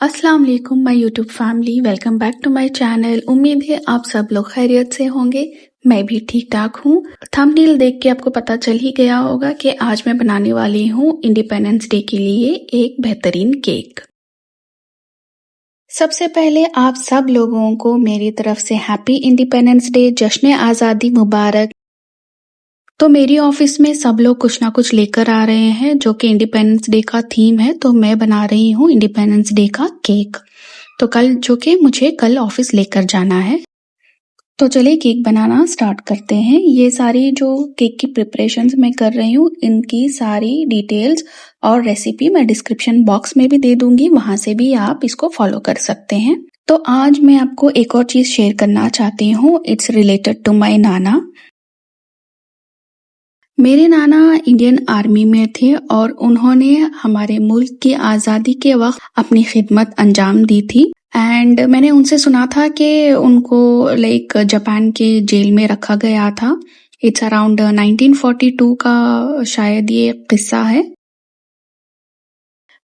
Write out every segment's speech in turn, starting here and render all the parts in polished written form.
अस्सलाम वालेकुम my YouTube family, welcome back to my channel. उम्मीद है आप सब लोग खैरियत से होंगे। मैं भी ठीक ठाक हूँ। थंबनेल देख के आपको पता चल ही गया होगा कि आज मैं बनाने वाली हूँ इंडिपेंडेंस डे के लिए एक बेहतरीन केक। सबसे पहले आप सब लोगों को मेरी तरफ से हैप्पी इंडिपेंडेंस डे, जश्न आज़ादी मुबारक। तो मेरी ऑफिस में सब लोग कुछ ना कुछ लेकर आ रहे हैं जो कि इंडिपेंडेंस डे का थीम है, तो मैं बना रही हूँ इंडिपेंडेंस डे का केक। तो कल जो कि मुझे कल ऑफिस लेकर जाना है। तो चलिए केक बनाना स्टार्ट करते हैं। ये सारी जो केक की प्रिपरेशंस मैं कर रही हूँ, इनकी सारी डिटेल्स और रेसिपी मैं डिस्क्रिप्शन बॉक्स में भी दे दूंगी, वहां से भी आप इसको फॉलो कर सकते हैं। तो आज मैं आपको एक और चीज शेयर करना चाहती हूँ। इट्स रिलेटेड टू माई नाना। मेरे नाना इंडियन आर्मी में थे और उन्होंने हमारे मुल्क की आज़ादी के वक्त अपनी खिदमत अंजाम दी थी। एंड मैंने उनसे सुना था कि उनको जापान के जेल में रखा गया था। इट्स अराउंड 1942 का शायद ये किस्सा है।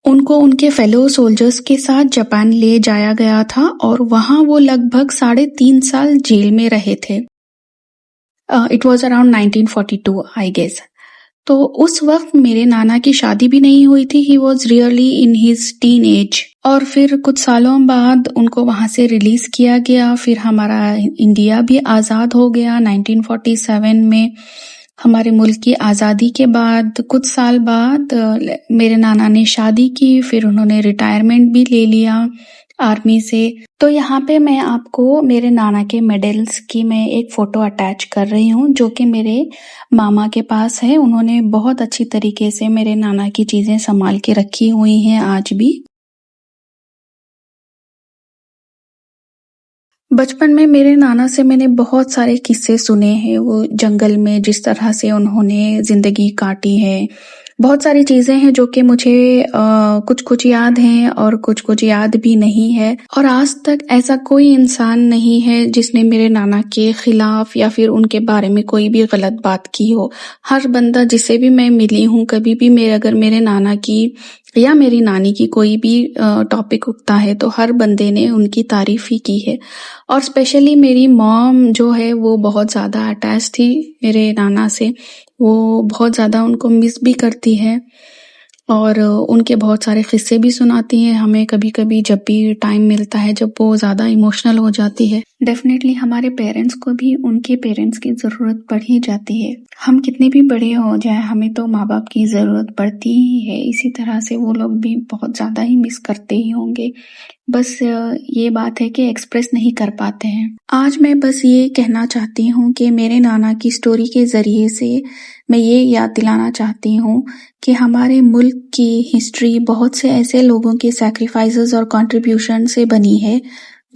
उनको उनके फेलो सोल्जर्स के साथ जापान ले जाया गया था और वहां वो लगभग 3.5 साल जेल में रहे थे। It was around 1942 I guess. तो उस वक्त मेरे नाना की शादी भी नहीं हुई थी। He was really in his teen age. और फिर कुछ सालों बाद उनको वहां से रिलीज किया गया। फिर हमारा इंडिया भी आज़ाद हो गया 1947 में। हमारे मुल्क की आज़ादी के बाद कुछ साल बाद मेरे नाना ने शादी की। फिर उन्होंने रिटायरमेंट भी ले लिया आर्मी से। तो यहाँ पे मैं आपको मेरे नाना के मेडल्स की मैं एक फोटो अटैच कर रही हूँ जो कि मेरे मामा के पास है। उन्होंने बहुत अच्छी तरीके से मेरे नाना की चीजें संभाल के रखी हुई हैं आज भी। बचपन में मेरे नाना से मैंने बहुत सारे किस्से सुने हैं। वो जंगल में जिस तरह से उन्होंने जिंदगी काटी है, बहुत सारी चीजें हैं जो कि मुझे कुछ कुछ याद हैं और कुछ कुछ याद भी नहीं है। और आज तक ऐसा कोई इंसान नहीं है जिसने मेरे नाना के खिलाफ या फिर उनके बारे में कोई भी गलत बात की हो। हर बंदा जिसे भी मैं मिली हूँ, कभी भी अगर मेरे नाना की या मेरी नानी की कोई भी टॉपिक उठता है तो हर बंदे ने उनकी तारीफ ही की है। और स्पेशली मेरी मॉम जो है वो बहुत ज्यादा अटैच थी मेरे नाना से। वो बहुत ज्यादा उनको मिस भी करती है और उनके बहुत सारे किस्से भी सुनाती है हमें कभी कभी जब भी टाइम मिलता है, जब वो ज्यादा इमोशनल हो जाती है। डेफिनेटली हमारे पेरेंट्स को भी उनके पेरेंट्स की जरूरत पड़ ही जाती है। हम कितने भी बड़े हो जाए, हमें तो माँ बाप की जरूरत पड़ती ही है। इसी तरह से वो लोग भी बहुत ज्यादा ही मिस करते ही होंगे। बस ये बात है कि एक्सप्रेस नहीं कर पाते हैं। आज मैं बस ये कहना चाहती हूँ कि मेरे नाना की स्टोरी के जरिए से मैं ये याद दिलाना चाहती हूँ कि हमारे मुल्क की हिस्ट्री बहुत से ऐसे लोगों के सैक्रिफाइसेस और कंट्रीब्यूशन से बनी है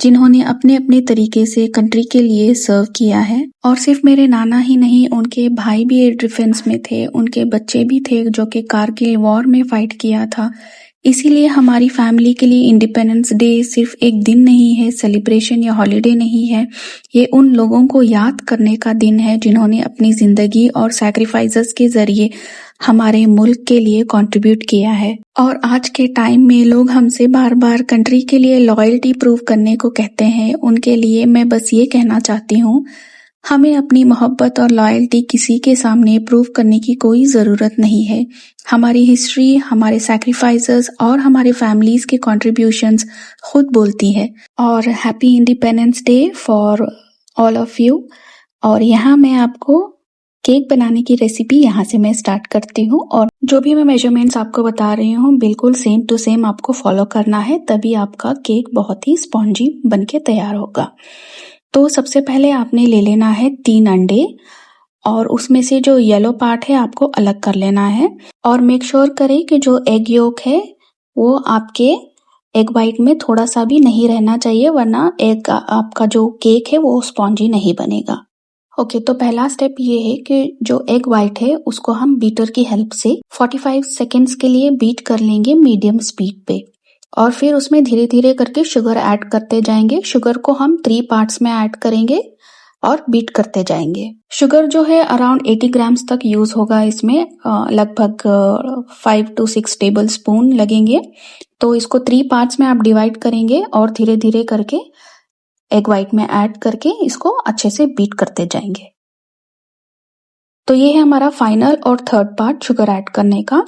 जिन्होंने अपने अपने तरीके से कंट्री के लिए सर्व किया है। और सिर्फ मेरे नाना ही नहीं, उनके भाई भी एयर डिफेंस में थे, उनके बच्चे भी थे जो कि कारगिल वॉर में फाइट किया था। इसीलिए हमारी फैमिली के लिए इंडिपेंडेंस डे सिर्फ एक दिन नहीं है, सेलिब्रेशन या हॉलिडे नहीं है। ये उन लोगों को याद करने का दिन है जिन्होंने अपनी जिंदगी और सैक्रिफाइसेस के जरिए हमारे मुल्क के लिए कंट्रीब्यूट किया है। और आज के टाइम में लोग हमसे बार बार कंट्री के लिए लॉयल्टी प्रूव करने को कहते हैं। उनके लिए मैं बस ये कहना चाहती हूँ, हमें अपनी मोहब्बत और लॉयल्टी किसी के सामने प्रूव करने की कोई जरूरत नहीं है। हमारी हिस्ट्री, हमारे सैक्रिफाइसेस और हमारे फैमिलीज के कॉन्ट्रीब्यूशंस खुद बोलती है। और happy independence day for all of you. और यहाँ मैं आपको केक बनाने की रेसिपी यहाँ से मैं स्टार्ट करती हूँ और जो भी मैं मेजरमेंट्स आपको बता रही हूँ बिल्कुल सेम टू सेम आपको फॉलो करना है, तभी आपका केक बहुत ही स्पॉन्जी बनके तैयार होगा। तो सबसे पहले आपने ले लेना है 3 अंडे और उसमें से जो येलो पार्ट है आपको अलग कर लेना है। और मेक श्योर करें कि जो एग योक है वो आपके एग वाइट में थोड़ा सा भी नहीं रहना चाहिए, वरना एग आपका जो केक है वो स्पॉन्जी नहीं बनेगा। ओके, तो पहला स्टेप ये है कि जो एग वाइट है उसको हम बीटर की हेल्प से 45 सेकेंड्स के लिए बीट कर लेंगे मीडियम स्पीड पे। और फिर उसमें धीरे धीरे करके शुगर ऐड करते जाएंगे। शुगर को हम 3 पार्ट्स में ऐड करेंगे और बीट करते जाएंगे। शुगर जो है अराउंड 80 ग्राम्स तक यूज होगा इसमें। लगभग 5 to 6 टेबल स्पून लगेंगे। तो इसको 3 पार्ट्स में आप डिवाइड करेंगे और धीरे धीरे करके एग वाइट में ऐड करके इसको अच्छे से बीट करते जाएंगे। तो ये है हमारा फाइनल और थर्ड पार्ट शुगर ऐड करने का।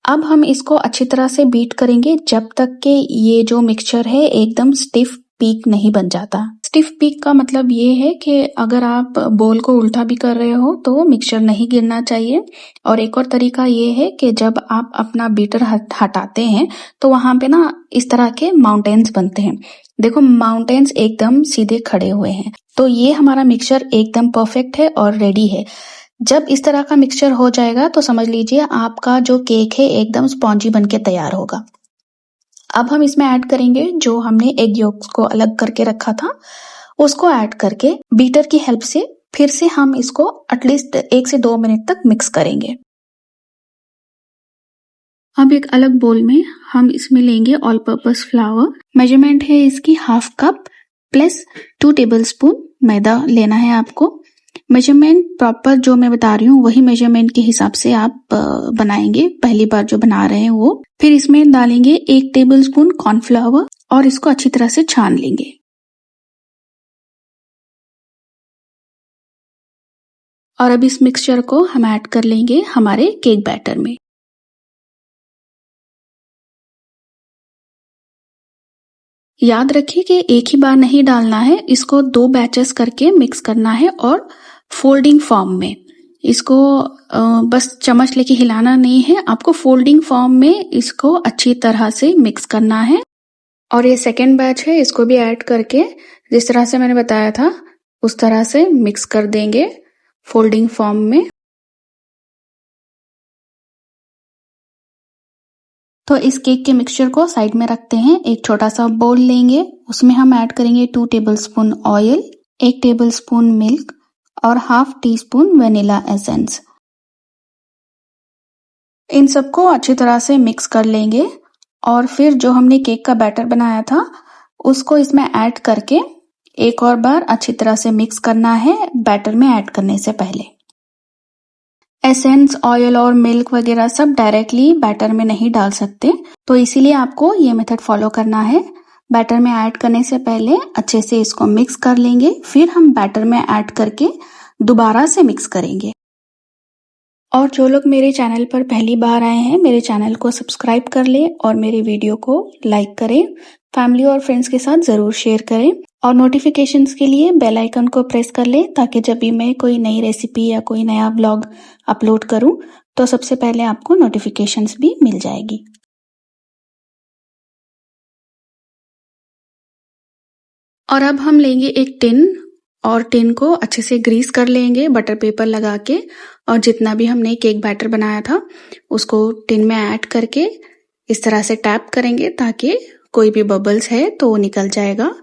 अब हम इसको अच्छी तरह से बीट करेंगे जब तक कि ये जो मिक्सचर है एकदम स्टिफ पीक नहीं बन जाता। स्टिफ पीक का मतलब ये है कि अगर आप बोल को उल्टा भी कर रहे हो तो मिक्सचर नहीं गिरना चाहिए। और एक और तरीका ये है कि जब आप अपना बीटर हटाते हैं तो वहां पे ना इस तरह के माउंटेन्स बनते हैं। देखो माउंटेन्स एकदम सीधे खड़े हुए हैं। तो ये हमारा मिक्सचर एकदम परफेक्ट है और रेडी है। जब इस तरह का मिक्सचर हो जाएगा तो समझ लीजिए आपका जो केक है एकदम स्पॉन्जी बनके तैयार होगा। अब हम इसमें ऐड करेंगे जो हमने एग योक्स को अलग करके रखा था, उसको ऐड करके बीटर की हेल्प से फिर से हम इसको एटलीस्ट 1 से 2 मिनट तक मिक्स करेंगे। अब एक अलग बोल में हम इसमें लेंगे ऑल पर्पस फ्लावर। मेजरमेंट है इसकी 1/2 कप प्लस 2 टेबलस्पून मैदा लेना है आपको। मेजरमेंट प्रॉपर जो मैं बता रही हूँ वही मेजरमेंट के हिसाब से आप बनाएंगे, पहली बार जो बना रहे हैं वो। फिर इसमें डालेंगे 1 टेबलस्पून कॉर्नफ्लावर और इसको अच्छी तरह से छान लेंगे। और अब इस मिक्सचर को हम ऐड कर लेंगे हमारे केक बैटर में। याद रखिए कि एक ही बार नहीं डालना है, इसको 2 बैचेस करके मिक्स करना है और फोल्डिंग फॉर्म में। इसको बस चम्मच लेके हिलाना नहीं है, आपको फोल्डिंग फॉर्म में इसको अच्छी तरह से मिक्स करना है। और ये सेकेंड बैच है, इसको भी ऐड करके जिस तरह से मैंने बताया था उस तरह से मिक्स कर देंगे फोल्डिंग फॉर्म में। तो इस केक के मिक्सचर को साइड में रखते हैं। एक छोटा सा बोल लेंगे, उसमें हम ऐड करेंगे 2 टेबलस्पून ऑयल, 1 टेबलस्पून मिल्क और 1/2 टीस्पून वेनिला एसेंस। इन सबको अच्छी तरह से मिक्स कर लेंगे और फिर जो हमने केक का बैटर बनाया था उसको इसमें ऐड करके एक और बार अच्छी तरह से मिक्स करना है बैटर में ऐड करने से पहले। एसेंस, ऑयल और मिल्क वगैरह सब डायरेक्टली बैटर में नहीं डाल सकते, तो इसीलिए आपको ये मेथड फॉलो करना है। बैटर में ऐड करने से पहले अच्छे से इसको मिक्स कर लेंगे, फिर हम बैटर में ऐड करके दोबारा से मिक्स करेंगे। और जो लोग मेरे चैनल पर पहली बार आए हैं, मेरे चैनल को सब्सक्राइब कर लें और मेरे वीडियो को लाइक करें, फैमिली और फ्रेंड्स के साथ ज़रूर शेयर करें और नोटिफिकेशंस के लिए बेल आइकन को प्रेस कर लें ताकि जब भी मैं कोई नई रेसिपी या कोई नया व्लॉग अपलोड करूं तो सबसे पहले आपको नोटिफिकेशंस भी मिल जाएगी। और अब हम लेंगे एक टिन और टिन को अच्छे से ग्रीस कर लेंगे बटर पेपर लगा के, और जितना भी हमने केक बैटर बनाया था उसको टिन में ऐड करके इस तरह से टैप करेंगे ताकि कोई भी बबल्स है तो वो निकल जाएगा।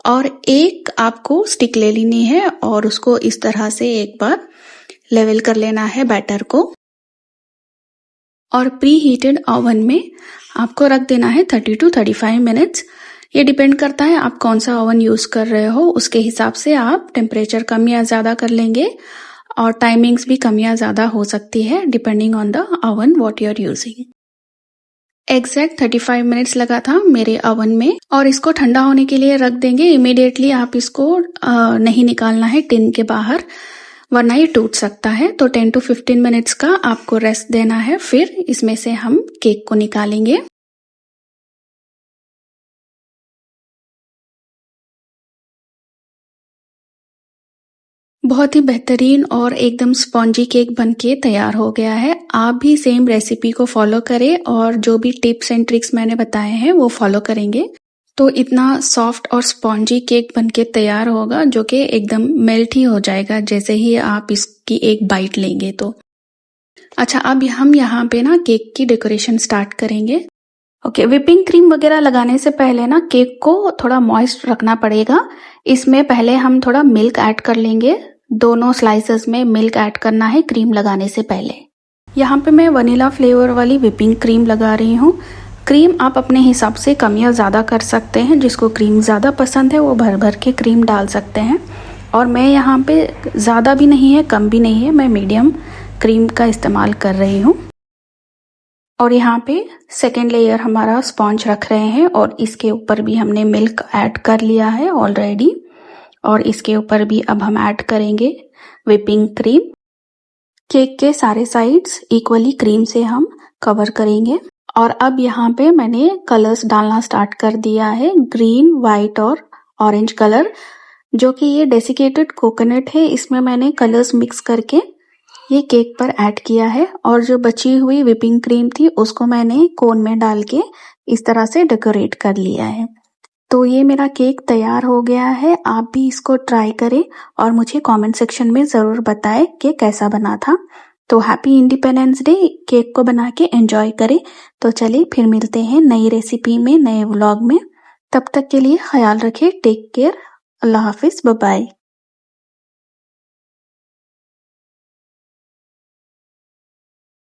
और एक आपको स्टिक ले लेनी है और उसको इस तरह से एक बार लेवल कर लेना है बैटर को। और प्री हीटेड ओवन में आपको रख देना है 30 to 35 मिनट्स। ये डिपेंड करता है आप कौन सा ओवन यूज कर रहे हो, उसके हिसाब से आप टेम्परेचर कम या ज्यादा कर लेंगे और टाइमिंग्स भी कम या ज्यादा हो सकती है depending on the oven what you are using. Exact 35 minutes लगा था मेरे ओवन में और इसको ठंडा होने के लिए रख देंगे। इमीडिएटली आप इसको नहीं निकालना है टिन के बाहर, वरना ये टूट सकता है। तो 10 to 15 मिनट्स का आपको रेस्ट देना है, फिर इसमें से हम केक को निकालेंगे। बहुत ही बेहतरीन और एकदम स्पॉन्जी केक बनके तैयार हो गया है। आप भी सेम रेसिपी को फॉलो करें और जो भी टिप्स एंड ट्रिक्स मैंने बताए हैं वो फॉलो करेंगे तो इतना सॉफ्ट और स्पॉन्जी केक बनके तैयार होगा जो कि एकदम मेल्ट ही हो जाएगा जैसे ही आप इसकी एक बाइट लेंगे तो। अच्छा, अब हम यहाँ पे ना केक की डेकोरेशन स्टार्ट करेंगे। ओके, व्हिपिंग क्रीम वगैरह लगाने से पहले ना केक को थोड़ा मॉइस्ट रखना पड़ेगा। इसमें पहले हम थोड़ा मिल्क ऐड कर लेंगे, दोनों स्लाइसेस में मिल्क ऐड करना है क्रीम लगाने से पहले। यहाँ पे मैं वनीला फ्लेवर वाली व्हिपिंग क्रीम लगा रही हूँ। क्रीम आप अपने हिसाब से कम या ज़्यादा कर सकते हैं, जिसको क्रीम ज़्यादा पसंद है वो भर भर के क्रीम डाल सकते हैं। और मैं यहाँ पे ज़्यादा भी नहीं है कम भी नहीं है, मैं मीडियम क्रीम का इस्तेमाल कर रही हूँ। और यहाँ पे सेकेंड लेयर हमारा स्पॉन्ज रख रहे हैं और इसके ऊपर भी हमने मिल्क ऐड कर लिया है ऑलरेडी। और इसके ऊपर भी अब हम ऐड करेंगे व्हिपिंग क्रीम। केक के सारे साइड्स इक्वली क्रीम से हम कवर करेंगे। और अब यहाँ पे मैंने कलर्स डालना स्टार्ट कर दिया है, ग्रीन, वाइट और ऑरेंज कलर, जो कि ये डेसिकेटेड कोकोनट है। इसमें मैंने कलर्स मिक्स करके ये केक पर ऐड किया है। और जो बची हुई व्हिपिंग क्रीम थी उसको मैंने कोन में डाल के इस तरह से डेकोरेट कर लिया है। तो ये मेरा केक तैयार हो गया है। आप भी इसको ट्राई करें और मुझे कमेंट सेक्शन में ज़रूर बताएं कि कैसा बना था। तो हैप्पी इंडिपेंडेंस डे। केक को बना के एंजॉय करें। तो चलिए फिर मिलते हैं नई रेसिपी में, नए व्लॉग में। तब तक के लिए ख्याल रखें। Take care. अल्लाह हाफिज़। Bye bye.